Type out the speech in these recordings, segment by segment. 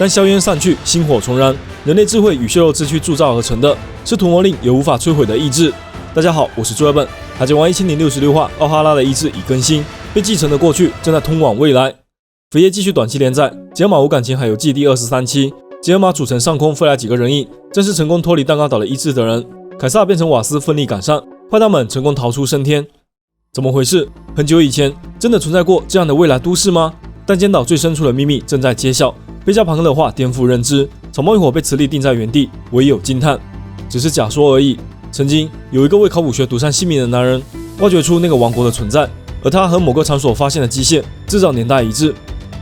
但硝烟散去，星火重燃，人类智慧与血肉之躯铸造而成的，是屠魔令也无法摧毁的意志。大家好，我是朱尔本。海贼王1066话，奥哈拉的意志已更新，被继承的过去正在通往未来。扉页继续短期连载，吉尔玛无感情海游记第23期。吉尔玛组成上空飞来几个人影，正是成功脱离蛋糕岛的意志的人。凯撒变成瓦斯，奋力赶上，坏蛋们成功逃出升天。怎么回事？很久以前真的存在过这样的未来都市吗？弹尖岛最深处的秘密正在揭晓。贝加庞克的话颠覆认知，草帽一伙被磁力定在原地，唯有惊叹，只是假说而已。曾经有一个为考古学赌上性命的男人，挖掘出那个王国的存在，而他和某个场所发现的机械制造年代一致。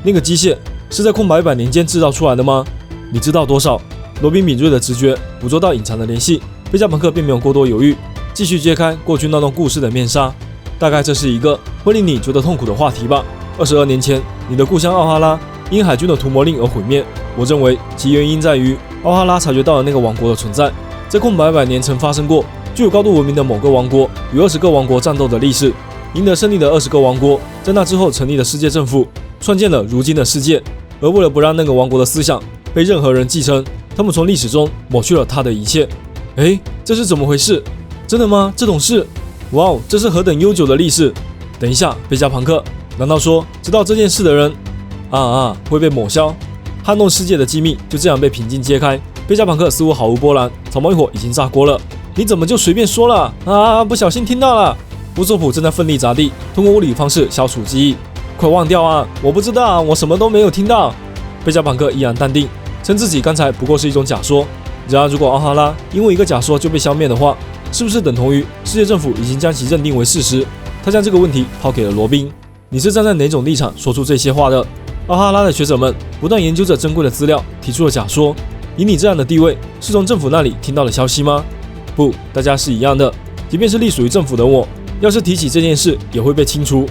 那个机械是在空白100年间制造出来的吗？你知道多少？罗宾敏锐的直觉捕捉到隐藏的联系，贝加庞克并没有过多犹豫，继续揭开过去那段故事的面纱。大概这是一个会令你觉得痛苦的话题吧。22年前，你的故乡奥哈拉因海军的屠魔令而毁灭。我认为其原因在于奥哈拉察觉到了那个王国的存在，在空白100年曾发生过具有高度文明的某个王国与20个王国战斗的历史。赢得胜利的20个王国在那之后成立了世界政府，创建了如今的世界。而为了不让那个王国的思想被任何人继承，他们从历史中抹去了他的一切。这是怎么回事？真的吗？这种事？哇哦，这是何等悠久的历史！等一下，贝加庞克，难道说知道这件事的人会被抹消？撼动世界的机密就这样被平静揭开。贝加庞克似乎毫无波澜，草帽一伙已经炸锅了。你怎么就随便说了？不小心听到了。乌索普正在奋力砸地，通过物理方式消除记忆。快忘掉啊！我不知道，我什么都没有听到。贝加庞克依然淡定，称自己刚才不过是一种假说。然而，如果奥哈拉因为一个假说就被消灭的话，是不是等同于世界政府已经将其认定为事实？他将这个问题抛给了罗宾。你是站在哪种立场说出这些话的？奥哈拉的学者们不断研究着珍贵的资料，提出了假说。以你这样的地位，是从政府那里听到的消息吗？不，大家是一样的。即便是隶属于政府的我，要是提起这件事，也会被清除。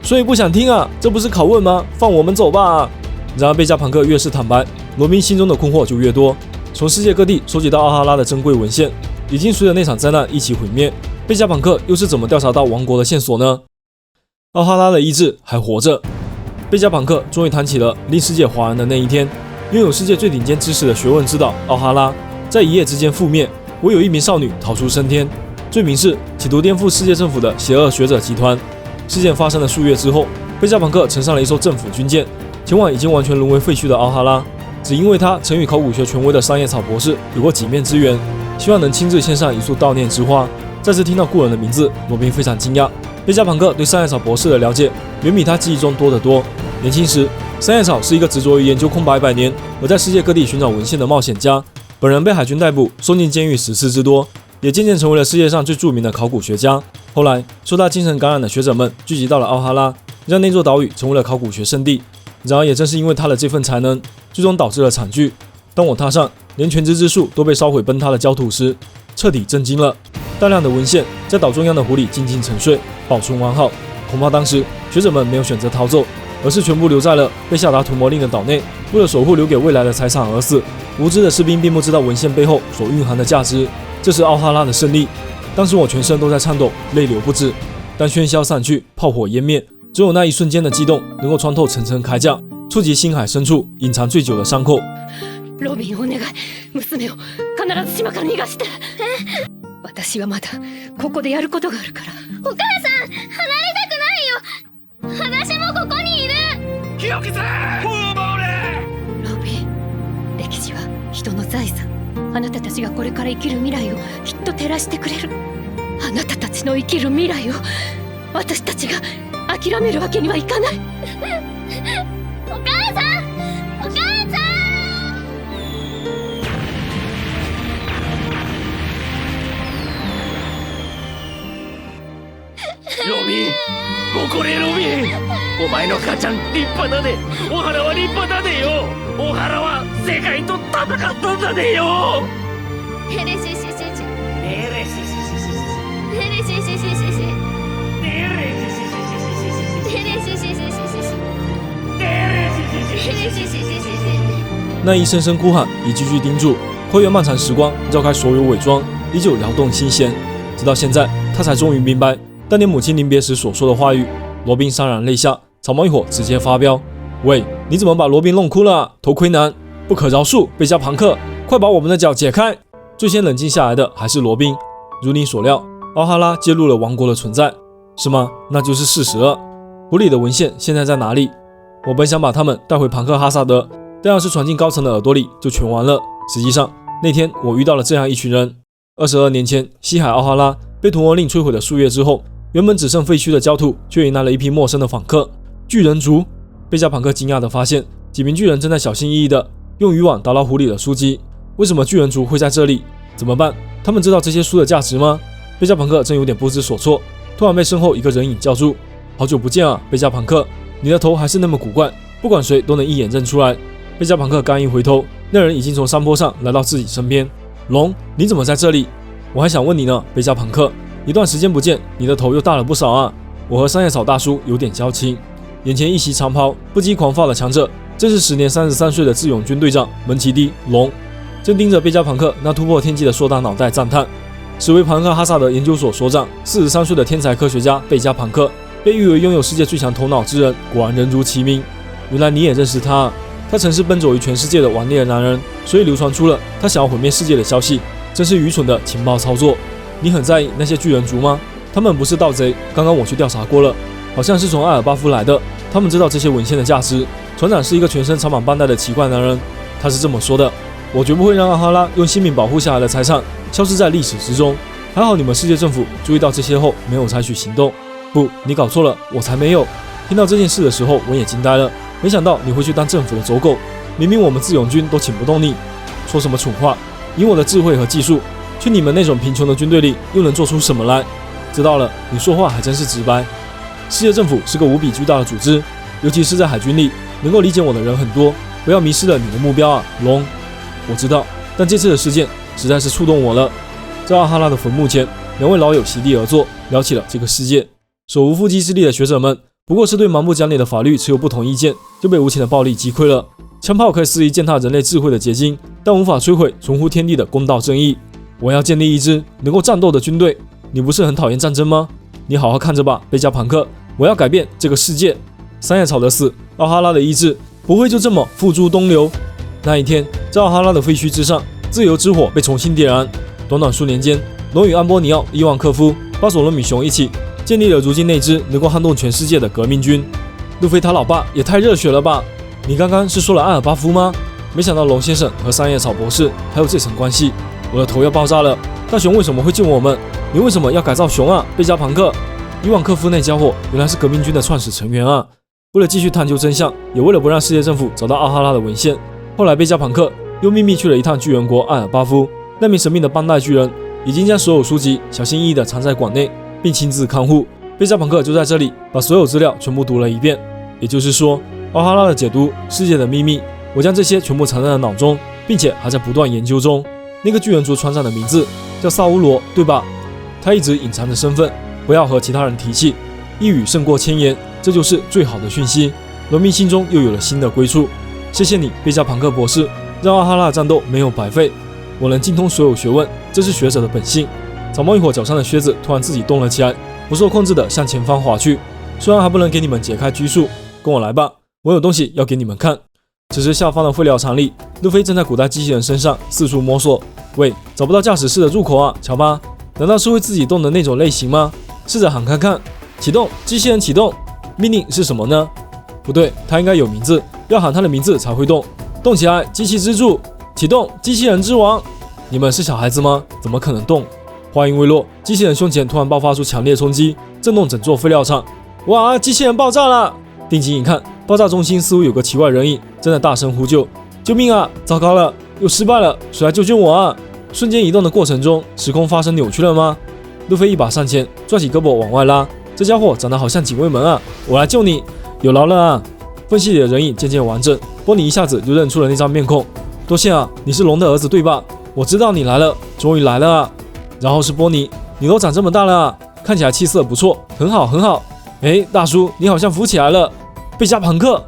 所以不想听啊，这不是拷问吗？放我们走吧。然而贝加庞克越是坦白，罗宾心中的困惑就越多。从世界各地收集到奥哈拉的珍贵文献，已经随着那场灾难一起毁灭。贝加庞克又是怎么调查到王国的线索呢？奥哈拉的意志还活着。贝加庞克终于谈起了令世界哗然的那一天。拥有世界最顶尖知识的学问之岛奥哈拉，在一夜之间覆灭，唯有一名少女逃出升天。罪名是企图颠覆世界政府的邪恶学者集团。事件发生了数月之后，贝加庞克乘上了一艘政府军舰，前往已经完全沦为废墟的奥哈拉。只因为他曾与考古学权威的三叶草博士有过几面之缘，希望能亲自献上一束悼念之花。再次听到故人的名字，罗宾非常惊讶。贝加庞克对三叶草博士的了解远比他记忆中多得多。年轻时，三叶草是一个执着于研究空白100年而在世界各地寻找文献的冒险家，本人被海军逮捕，送进监狱10次之多，也渐渐成为了世界上最著名的考古学家。后来，受他精神感染的学者们聚集到了奥哈拉，让那座岛屿成为了考古学圣地。然而，也正是因为他的这份才能，最终导致了惨剧。当我踏上连全知之树都被烧毁崩塌的焦土时，彻底震惊了。大量的文献在岛中央的湖里静静沉睡，保存完好。恐怕当时学者们没有选择逃走，而是全部留在了被下达屠魔令的岛内，为了守护留给未来的财产而死。无知的士兵并不知道文献背后所蕴含的价值。这是奥哈拉的胜利。当时我全身都在颤抖，泪流不止。当喧嚣散去，炮火湮灭，只有那一瞬间的激动能够穿透层层铠甲，触及心海深处隐藏最久的伤口。ロビン、お願い、娘を必ず島から逃がして。私はまだここでやることがあるから。お母さん、離れたくないよ。私もここにいる。気を消せ、フーボーレ。ロビン、歴史は人の財産。あなたたちがこれから生きる未来をきっと照らしてくれる。あなたたちの生きる未来を私たちが諦めるわけにはいかない。お母さん、お母さん。ロビン、怒れロビン。お前の母ちゃん立派だね。オハラは立派だねよ。オハラは世界と戦ったんだねよ。ヘレシシシシ。ネレシシシシシ。ヘレシシシシシ。ネレシシシシシシ。ヘレシシシシシシ。ネレシシシヘレシシシシシ。那一声声哭喊，一句句叮嘱，跨越漫长时光，绕开所有伪装，依旧撩动心弦。直到现在，他才终于明白当年母亲临别时所说的话语。罗宾潸然泪下，草帽一伙直接发飙：“喂，你怎么把罗宾弄哭了？头盔男！”不可饶恕！贝加庞克，快把我们的脚解开！最先冷静下来的还是罗宾。如你所料，奥哈拉揭露了王国的存在，是吗？那就是事实了。狐狸的文献现在在哪里？我本想把他们带回庞克哈萨德，但要是传进高层的耳朵里，就全完了。实际上，那天我遇到了这样一群人。22年前，西海奥哈拉被屠魔令摧毁了数月之后，原本只剩废墟的焦土却迎来了一批陌生的访客——巨人族。贝加庞克惊讶地发现，几名巨人正在小心翼翼地用渔网打捞狐狸的书籍。为什么巨人族会在这里？怎么办？他们知道这些书的价值吗？贝加庞克正有点不知所措，突然被身后一个人影叫住：“好久不见啊，贝加庞克！你的头还是那么古怪，不管谁都能一眼认出来。”贝加庞克刚一回头，那人已经从山坡上来到自己身边。龙，你怎么在这里？我还想问你呢，贝加庞克。一段时间不见，你的头又大了不少啊。我和三叶草大叔有点交情。眼前一袭长袍、不羁狂放的强者，正是时年33岁的智勇军队长门奇迪龙，正盯着贝加庞克那突破天际的硕大脑袋赞叹。实为庞克哈萨德研究所所长、43岁的天才科学家贝加庞克，被誉为拥有世界最强头脑之人，果然人如其名。原来你也认识他啊。他曾是奔走于全世界的顽劣的男人，所以流传出了他想要毁灭世界的消息，真是愚蠢的情报操作。你很在意那些巨人族吗？他们不是盗贼，刚刚我去调查过了，好像是从阿尔巴夫来的。他们知道这些文献的价值。船长是一个全身长满bandai的奇怪男人，他是这么说的：我绝不会让奥哈拉用性命保护下来的财产消失在历史之中。还好你们世界政府注意到这些后没有采取行动。不，你搞错了，我才没有。听到这件事的时候，我也惊呆了。没想到你会去当政府的走狗，明明我们自勇军都请不动你，说什么蠢话？以我的智慧和技术，去你们那种贫穷的军队里，又能做出什么来？知道了，你说话还真是直白。世界政府是个无比巨大的组织，尤其是在海军里，能够理解我的人很多。不要迷失了你的目标啊，龙。我知道，但这次的事件实在是触动我了。在奥哈拉的坟墓前，两位老友席地而坐，聊起了这个世界。手无缚鸡之力的学者们，不过是对盲目讲理的法律持有不同意见，就被无情的暴力击溃了。枪炮可以肆意践踏人类智慧的结晶，但无法摧毁存乎天地的公道正义。我要建立一支能够战斗的军队。你不是很讨厌战争吗？你好好看着吧，贝加庞克。我要改变这个世界。三叶草的死，奥哈拉的意志不会就这么付诸东流。那一天，在奥哈拉的废墟之上，自由之火被重新点燃。短短数年间，龙与安波尼奥、伊万科夫、巴索罗米熊一起建立了如今那支能够撼动全世界的革命军。路飞他老爸也太热血了吧！你刚刚是说了阿尔巴夫吗？没想到龙先生和三叶草博士还有这层关系，我的头要爆炸了！大熊为什么会救我们？你为什么要改造熊啊，贝加庞克？伊万科夫那家伙原来是革命军的创始成员啊！为了继续探究真相，也为了不让世界政府找到奥哈拉的文献，后来贝加庞克又秘密去了一趟巨人国阿尔巴夫。那名神秘的bandai巨人已经将所有书籍小心翼翼地藏在馆内，并亲自看护。贝加庞克就在这里把所有资料全部读了一遍。也就是说，奥哈拉的解读世界的秘密，我将这些全部藏在了脑中，并且还在不断研究中。那个巨人族船长的名字叫萨乌罗，对吧？他一直隐藏着身份，不要和其他人提起。一语胜过千言，这就是最好的讯息。人民心中又有了新的归处。谢谢你，贝加庞克博士，让奥哈拉的战斗没有白费。我能精通所有学问，这是学者的本性。草猫一伙脚上的靴子突然自己动了起来，不受控制地向前方滑去。虽然还不能给你们解开拘束，跟我来吧，我有东西要给你们看。此时下方的废料场里，路飞正在古代机器人身上四处摸索。喂，找不到驾驶室的入口啊，乔巴？难道是会自己动的那种类型吗？试着喊看看。启动，机器人启动。命令是什么呢？不对，它应该有名字，要喊它的名字才会动。动起来，机器支柱，启动，机器人之王。你们是小孩子吗？怎么可能动？话音未落，机器人胸前突然爆发出强烈冲击，震动整座废料场。哇！机器人爆炸了！定睛一看，爆炸中心似乎有个奇怪人影，正在大声呼救：“救命啊！糟糕了，又失败了！谁来救救我啊！”瞬间移动的过程中，时空发生扭曲了吗？路飞一把上前，拽起胳膊往外拉。这家伙长得好像警卫门啊！我来救你，有劳了啊！缝隙里的人影渐渐完整，波尼一下子就认出了那张面孔。多谢啊，你是龙的儿子对吧？我知道你来了，终于来了啊！然后是波尼，你都长这么大了啊，看起来气色不错，很好很好。哎，大叔，你好像浮起来了。贝加庞克，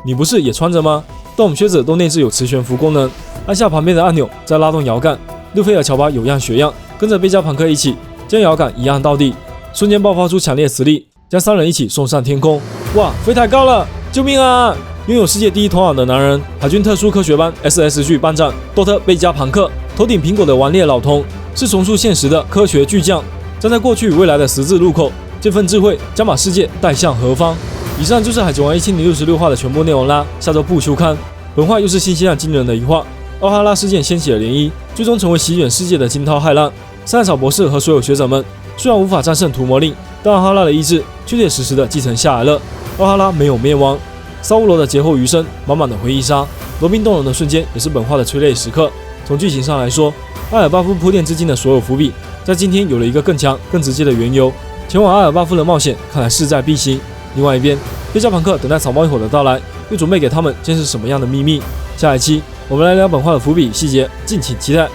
你不是也穿着吗？但我们靴子都内置有磁悬浮功能，按下旁边的按钮，再拉动摇杆。路飞和乔巴有样学样，跟着贝加庞克一起将摇杆一按到底，瞬间爆发出强烈磁力，将三人一起送上天空。哇，飞太高了，救命啊！拥有世界第1头脑的男人，海军特殊科学班 SSG 班长多特·贝加庞克，头顶苹果的顽劣老头，是重塑现实的科学巨匠，站在过去与未来的十字路口，这份智慧将把世界带向何方？以上就是《海贼王》1066话的全部内容啦，下周不休刊。本话又是新西兰惊人的一话，奥哈拉事件掀起了涟漪，最终成为席卷世界的惊涛骇浪。三海草博士和所有学者们虽然无法战胜屠魔令，但奥哈拉的意志确确实实的继承下来了。奥哈拉没有灭亡。沙乌罗的劫后余生，满满的回忆杀，罗宾动人的瞬间，也是本话的催泪时刻。从剧情上来说，阿尔巴夫铺垫至今的所有伏笔，在今天有了一个更强、更直接的缘由。前往阿尔巴夫的冒险，看来势在必行。另外一边，贝加庞克等待草帽一伙的到来，又准备给他们监视什么样的秘密？下一期我们来聊本话的伏笔细节，敬请期待。